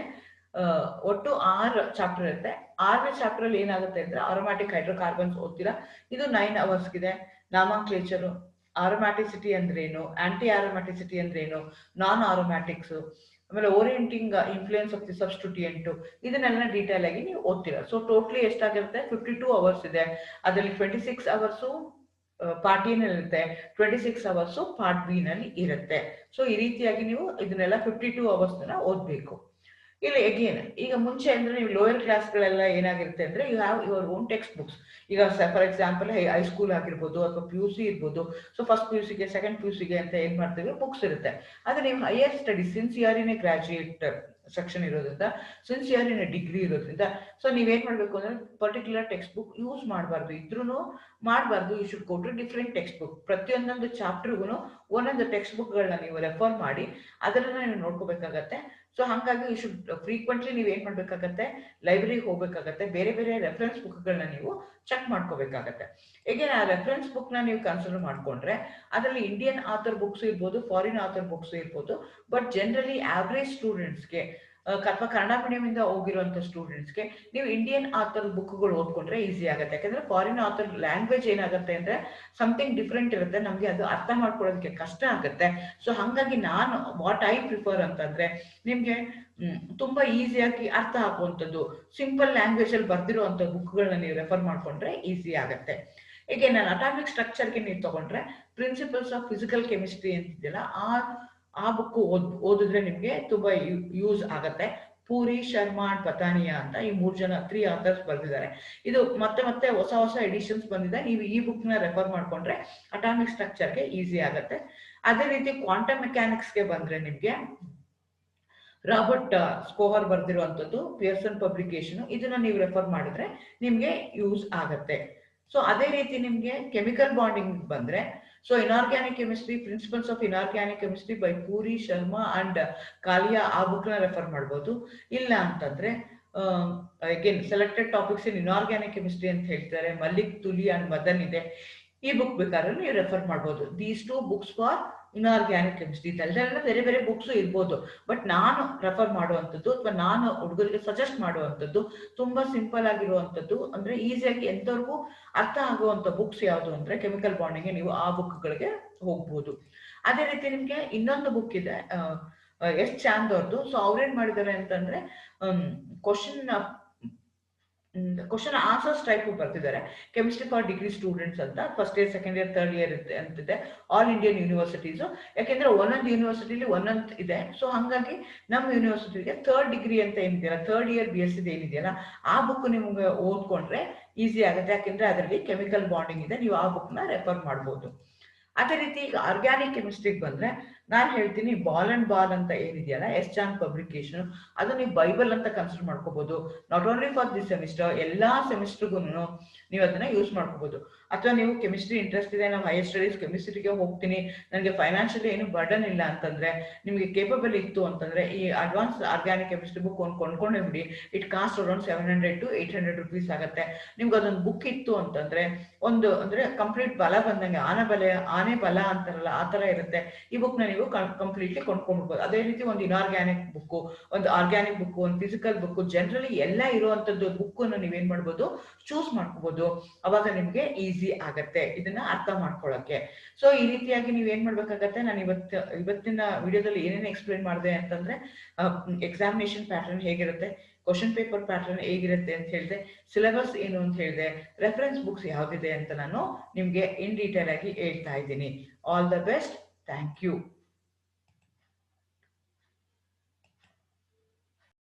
ಒಟ್ಟು 6 ಚಾಪ್ಟರ್ ಇರುತ್ತೆ. 6ನೇ ಚಾಪ್ಟರ್ ಅಲ್ಲಿ ಏನಾಗುತ್ತೆ ಅಂದ್ರೆ ಅರೋಮ್ಯಾಟಿಕ್ ಹೈಡ್ರೋಕಾರ್ಬನ್ಸ್ ಓದ್ತೀರಾ. ಇದು 9 ಅವರ್ಸ್ ಇದೆ. ನಾಮಕ್ಲೇಚರ್, ಆರೋಮ್ಯಾಟಿಸಿಟಿ ಅಂದ್ರೆ ಏನು, ಆಂಟಿ ಆರೋಮ್ಯಾಟಿಸಿಟಿ ಅಂದ್ರೆ ಏನು, ನಾನ್ ಆರೋಮ್ಯಾಟಿಕ್ಸ್, ಆಮೇಲೆ ಓರಿಯೆಂಟಿಂಗ್ ಇನ್ಫ್ಲೂಯೆನ್ಸ್ ಆಫ್ ದಿ ಸಬ್ಸ್ಟಿಟ್ಯೂಯೆಂಟ್, ಇದನ್ನೆಲ್ಲ ಡೀಟೇಲ್ ಆಗಿ ನೀವು ಓದ್ತೀರಾ. ಸೊ ಟೋಟಲಿ ಎಷ್ಟಾಗಿರುತ್ತೆ 52 ಅವರ್ಸ್ ಇದೆ. ಅದರಲ್ಲಿ 26 ಅವರ್ಸ್ ಪಾರ್ಟ್ ಎ ನಲ್ಲಿ ಇರುತ್ತೆ, 26 ಅವರ್ಸ್ ಪಾರ್ಟ್ ಬಿ ನಲ್ಲಿ ಇರುತ್ತೆ. ಸೊ ಈ ರೀತಿಯಾಗಿ ನೀವು ಇದನ್ನೆಲ್ಲ 52 ಅವರ್ಸ್ ಓದ್ಬೇಕು. ಇಲ್ಲಿ ಅಗೇನ್ ಈಗ ಮುಂಚೆ ಅಂದ್ರೆ ನೀವು ಲೋಯರ್ ಕ್ಲಾಸ್ಗಳೆಲ್ಲ ಏನಾಗಿರುತ್ತೆ ಅಂದ್ರೆ you have your own text books. ಈಗ ಫಾರ್ ಎಕ್ಸಾಂಪಲ್ ಹೈಸ್ಕೂಲ್ ಆಗಿರ್ಬೋದು ಅಥವಾ PUC ಇರ್ಬೋದು. ಸೊ ಫಸ್ಟ್ PUC ಗೆ, ಸೆಕೆಂಡ್ PUC ಗೆ ಅಂತ ಏನ್ ಮಾಡ್ತೀವಿ, ಬುಕ್ಸ್ ಇರುತ್ತೆ. ಅದು ನೀವು higher studies since you are in a graduate section ಇರೋದ್ರಿಂದ, since you are in degree ಇರೋದ್ರಿಂದ, ಸೊ ನೀವೇನ್ ಮಾಡ್ಬೇಕು ಅಂದ್ರೆ ಪರ್ಟಿಕ್ಯುಲರ್ ಟೆಕ್ಸ್ಟ್ ಬುಕ್ ಯೂಸ್ ಮಾಡಬಾರ್ದು, ಇದ್ರೂ ಮಾಡಬಾರ್ದು. You should go to different text book. ಪ್ರತಿಯೊಂದೊಂದು ಚಾಪ್ಟರ್ಗೂ ಒಂದೊಂದು ಟೆಕ್ಸ್ಟ್ ಬುಕ್ಗಳನ್ನ ನೀವು ರೆಫರ್ ಮಾಡಿ ಅದನ್ನ ನೀವು ನೋಡ್ಕೋಬೇಕಾಗತ್ತೆ. ಸೊ ಹಾಗಾಗಿ ಯು ಶುಡ್ ಫ್ರೀಕ್ವೆಂಟ್ಲಿ ನೀವು ಏನ್ ಮಾಡ್ಬೇಕಾಗತ್ತೆ, ಲೈಬ್ರರಿಗೆ ಹೋಗ್ಬೇಕಾಗತ್ತೆ, ಬೇರೆ ಬೇರೆ ರೆಫರೆನ್ಸ್ ಬುಕ್ಗಳನ್ನ ನೀವು ಚೆಕ್ ಮಾಡ್ಕೋಬೇಕಾಗತ್ತೆ. ಹೇಗೆ ಆ ರೆಫರೆನ್ಸ್ ಬುಕ್ ನ ನೀವು ಕನ್ಸಿಡರ್ ಮಾಡ್ಕೊಂಡ್ರೆ ಅದರಲ್ಲಿ ಇಂಡಿಯನ್ ಆಥರ್ ಬುಕ್ಸ್ ಇರ್ಬೋದು, ಫಾರಿನ್ ಆಥರ್ ಬುಕ್ಸ್ ಇರ್ಬೋದು, ಬಟ್ ಜನರಲಿ ಆವ್ರೇಜ್ ಸ್ಟೂಡೆಂಟ್ಸ್ಗೆ ಅಥವಾ ಕನ್ನಡ ಮೀಡಿಯಂ ಇಂದ ಹೋಗಿರುವಂತ ಸ್ಟೂಡೆಂಟ್ಸ್ಗೆ ನೀವು ಇಂಡಿಯನ್ ಆಥರ್ ಬುಕ್ಗಳು ಓದ್ಕೊಂಡ್ರೆ ಈಸಿ ಆಗುತ್ತೆ. ಯಾಕಂದ್ರೆ ಫಾರಿನ್ ಆಥರ್ ಲ್ಯಾಂಗ್ವೇಜ್ ಏನಾಗುತ್ತೆ ಅಂದ್ರೆ ಸಮಥಿಂಗ್ ಡಿಫ್ರೆಂಟ್ ಇರುತ್ತೆ, ನಮ್ಗೆ ಅದು ಅರ್ಥ ಮಾಡ್ಕೊಳ್ಳೋದಕ್ಕೆ ಕಷ್ಟ ಆಗುತ್ತೆ. ಸೊ ಹಾಗಾಗಿ ನಾನು ವಾಟ್ ಐ ಪ್ರಿಫರ್ ಅಂತಂದ್ರೆ ನಿಮ್ಗೆ ತುಂಬಾ ಈಸಿಯಾಗಿ ಅರ್ಥ ಆಗುವಂಥದ್ದು ಸಿಂಪಲ್ ಲ್ಯಾಂಗ್ವೇಜ್ ಅಲ್ಲಿ ಬರ್ದಿರುವಂತ ಬುಕ್ಗಳನ್ನ ನೀವು ರೆಫರ್ ಮಾಡ್ಕೊಂಡ್ರೆ ಈಸಿ ಆಗುತ್ತೆ. ಹೀಗೆ ನಾನು ಅಟಾಮಿಕ್ ಸ್ಟ್ರಕ್ಚರ್ಗೆ ನೀವು ತಗೊಂಡ್ರೆ ಪ್ರಿನ್ಸಿಪಲ್ಸ್ ಆಫ್ ಫಿಸಿಕಲ್ ಕೆಮಿಸ್ಟ್ರಿ ಅಂತಿದೆಯಲ್ಲ, ಆ ಬುಕ್ ಓದಿದ್ರೆ ನಿಮ್ಗೆ ತುಂಬಾ ಯೂಸ್ ಆಗತ್ತೆ. ಪೂರಿ, ಶರ್ಮಾ ಅಂಡ್ ಪತಾನಿಯಾ ಅಂತ ಈ 3 ಜನ 3 ಆಥರ್ಸ್ ಬರ್ದಿದ್ದಾರೆ. ಇದು ಮತ್ತೆ ಮತ್ತೆ ಹೊಸ ಹೊಸ ಎಡಿಷನ್ಸ್ ಬಂದಿದೆ. ನೀವು ಈ ಬುಕ್ ನ ರೆಫರ್ ಮಾಡ್ಕೊಂಡ್ರೆ ಅಟಾಮಿಕ್ ಸ್ಟ್ರಕ್ಚರ್ಗೆ ಈಸಿ ಆಗತ್ತೆ. ಅದೇ ರೀತಿ ಕ್ವಾಂಟಮ್ ಮೆಕ್ಯಾನಿಕ್ಸ್ಗೆ ಬಂದ್ರೆ ನಿಮ್ಗೆ ರಾಬರ್ಟ್ ಸ್ಕೋಹರ್ ಬರ್ದಿರುವಂತದ್ದು ಪಿಯರ್ಸನ್ ಪಬ್ಲಿಕೇಶನ್, ಇದನ್ನ ನೀವು ರೆಫರ್ ಮಾಡಿದ್ರೆ ನಿಮ್ಗೆ ಯೂಸ್ ಆಗತ್ತೆ. ಸೊ ಅದೇ ರೀತಿ ನಿಮ್ಗೆ ಕೆಮಿಕಲ್ ಬಾಂಡಿಂಗ್ ಬಂದ್ರೆ so inorganic chemistry, principles of inorganic chemistry by Puri, Sharma and Kalia, ಆ ಬುಕ್ ನ ರೆಫರ್ ಮಾಡ್ಬೋದು. ಇಲ್ಲ ಅಂತಂದ್ರೆ again selected topics in inorganic chemistry ಅಂತ ಹೇಳ್ತಾರೆ, ಮಲ್ಲಿಕ್, ತುಲಿ ಅಂಡ್ ಮದನ್ ಇದೆ, ಈ ಬುಕ್ ಬೇಕಾದ್ರೆ ನೀವು ರೆಫರ್ ಮಾಡ್ಬೋದು. These 2 books for inorganic chemistry. ಇದೆಲ್ಲ ಬೇರೆ ಬೇರೆ ಬುಕ್ಸ್ ಇರ್ಬೋದು, ಬಟ್ ನಾನು ರೆಫರ್ ಮಾಡುವಂಥದ್ದು ಅಥವಾ ನಾನು ಹುಡುಗರಿಗೆ ಸಜೆಸ್ಟ್ ಮಾಡುವಂಥದ್ದು ತುಂಬಾ ಸಿಂಪಲ್ ಆಗಿರುವಂಥದ್ದು, ಅಂದ್ರೆ ಈಸಿಯಾಗಿ ಎಂತವ್ರಿಗೂ ಅರ್ಥ ಆಗುವಂತ ಬುಕ್ಸ್ ಯಾವುದು ಅಂದ್ರೆ ಕೆಮಿಕಲ್ ಬಾಂಡಿಂಗ್, ನೀವು ಆ ಬುಕ್ಗಳಿಗೆ ಹೋಗ್ಬೋದು. ಅದೇ ರೀತಿ ನಿಮ್ಗೆ ಇನ್ನೊಂದು ಬುಕ್ ಇದೆ ಎಸ್ ಚಾಂದ್ ಅವ್ರದ್ದು. ಸೊ ಅವ್ರೇನ್ ಮಾಡಿದ್ದಾರೆ ಅಂತಂದ್ರೆ ಕ್ವಶನ್ ಆನ್ಸರ್ಸ್ ಟೈಪ್ ಬರ್ತಿದ್ದಾರೆ, ಕೆಮಿಸ್ಟ್ರಿ ಫಾರ್ ಡಿಗ್ರಿ ಸ್ಟೂಡೆಂಟ್ಸ್ ಅಂತ, first year, second year, third year ಅಂತಿದೆ, ಆಲ್ ಇಂಡಿಯನ್ ಯೂನಿವರ್ಸಿಟೀಸ್. ಯಾಕೆಂದ್ರೆ ಒಂದೊಂದು ಯೂನಿವರ್ಸಿಟಿಲಿ ಒಂದೊಂದು ಇದೆ. ಸೊ ಹಾಗಾಗಿ ನಮ್ಮ ಯೂನಿವರ್ಸಿಟಿಗೆ ಥರ್ಡ್ ಡಿಗ್ರಿ ಅಂತ ಏನಿದೆಯಲ್ಲ, ಥರ್ಡ್ ಇಯರ್ BSc ಏನಿದೆಯಲ್ಲ, ಆ ಬುಕ್ ನಿಮ್ಗೆ ಓದ್ಕೊಂಡ್ರೆ ಈಸಿ ಆಗುತ್ತೆ. ಯಾಕೆಂದ್ರೆ ಅದರಲ್ಲಿ ಕೆಮಿಕಲ್ ಬಾಂಡಿಂಗ್ ಇದೆ, ನೀವು ಆ ಬುಕ್ ನ ರೆಫರ್ ಮಾಡ್ಬೋದು. ಅದೇ ರೀತಿ ಈಗ ಆರ್ಗ್ಯಾನಿಕ್ ಕೆಮಿಸ್ಟ್ರಿಗೆ ಬಂದ್ರೆ ನಾನು ಹೇಳ್ತೀನಿ ಬಾಲ್ ಅಂಡ್ ಬಾಲ್ ಅಂತ ಏನಿದೆಯಲ್ಲ, ಎಸ್ ಚಾಂದ್ ಪಬ್ಲಿಕೇಶನ್, ಅದು ನೀವು ಬೈಬಲ್ ಅಂತ ಕನ್ಸಿಡರ್ ಮಾಡ್ಕೋಬಹುದು. Not only for this semester, ಎಲ್ಲಾ ಸೆಮಿಸ್ಟರ್ಗೂ ನೀವು ಅದನ್ನ ಯೂಸ್ ಮಾಡ್ಕೋಬಹುದು. ಅಥವಾ ನೀವು ಕೆಮಿಸ್ಟ್ರಿ ಇಂಟ್ರೆಸ್ಟ್ ಇದೆ, ನಾವು ಹೈಯರ್ ಸ್ಟಡೀಸ್ ಕೆಮಿಸ್ಟ್ರಿಗೆ ಹೋಗ್ತೀನಿ, ನನಗೆ ಫೈನಾನ್ಷಿಯಲಿ ಏನು ಬರ್ಡನ್ ಇಲ್ಲ ಅಂತಂದ್ರೆ, ನಿಮಗೆ ಕೇಪಬಲ್ ಇತ್ತು ಅಂತಂದ್ರೆ ಈ ಅಡ್ವಾನ್ಸ್ ಆರ್ಗ್ಯಾನಿಕ್ ಕೆಮಿಸ್ಟ್ರಿ ಬುಕ್ ಕೊಂಡ್ಕೊಂಡೇ ಬಿಡಿ. It cost around 700 to 800 rupees ಆಗುತ್ತೆ. ನಿಮ್ಗೆ ಅದೊಂದು ಬುಕ್ ಇತ್ತು ಅಂತಂದ್ರೆ ಒಂದು ಅಂದ್ರೆ ಕಂಪ್ಲೀಟ್ ಬಲ ಬಂದಂಗೆ, ಆನೆ ಬಲ ಅಂತಾರಲ್ಲ ಆ ತರ ಇರುತ್ತೆ. ಈ ಬುಕ್ ನ ನೀವು ಕಂಪ್ಲೀಟ್ಲಿ ಕೊಂಡ್ಕೊಂಡ್ಬಿಡ್ಬೋದು. ಅದೇ ರೀತಿ ಒಂದು ಇನಾರ್ಗ್ಯಾನಿಕ್ ಬುಕ್, ಒಂದು ಆರ್ಗ್ಯಾನಿಕ್ ಬುಕ್, ಒಂದು ಫಿಸಿಕಲ್ ಬುಕ್, ಜನರಲಿ ಎಲ್ಲ ಇರುವಂತದ್ದು ಬುಕ್ ಅನ್ನು ನೀವೇನ್ ಮಾಡ್ಬೋದು, ಚೂಸ್ ಮಾಡ್ಕೋಬಹುದು. ಅವಾಗ ನಿಮ್ಗೆ ಈಸಿ ಆಗತ್ತೆ ಇದನ್ನ ಅರ್ಥ ಮಾಡ್ಕೊಳಕ್ಕೆ. ಸೊ ಈ ರೀತಿಯಾಗಿ ನೀವ್ ಏನ್ ಮಾಡ್ಬೇಕಾಗತ್ತೆ, ನಾನು ಇವತ್ತಿನ ವಿಡಿಯೋದಲ್ಲಿ ಏನೇನು ಎಕ್ಸ್ಪ್ಲೇನ್ ಮಾಡಿದೆ ಅಂತಂದ್ರೆ ಎಕ್ಸಾಮಿನೇಷನ್ ಪ್ಯಾಟರ್ನ್ ಹೇಗಿರುತ್ತೆ, ಕ್ವಶನ್ ಪೇಪರ್ ಪ್ಯಾಟರ್ನ್ ಹೇಗಿರುತ್ತೆ ಅಂತ ಹೇಳಿದೆ, ಸಿಲೆಬಸ್ ಏನು ಅಂತ ಹೇಳಿದೆ, ರೆಫರೆನ್ಸ್ ಬುಕ್ಸ್ ಯಾವ್ದಿದೆ ಅಂತ ನಾನು ನಿಮ್ಗೆ ಇನ್ ಡೀಟೇಲ್ ಆಗಿ ಹೇಳ್ತಾ ಇದ್ದೀನಿ. All the best. Thank you.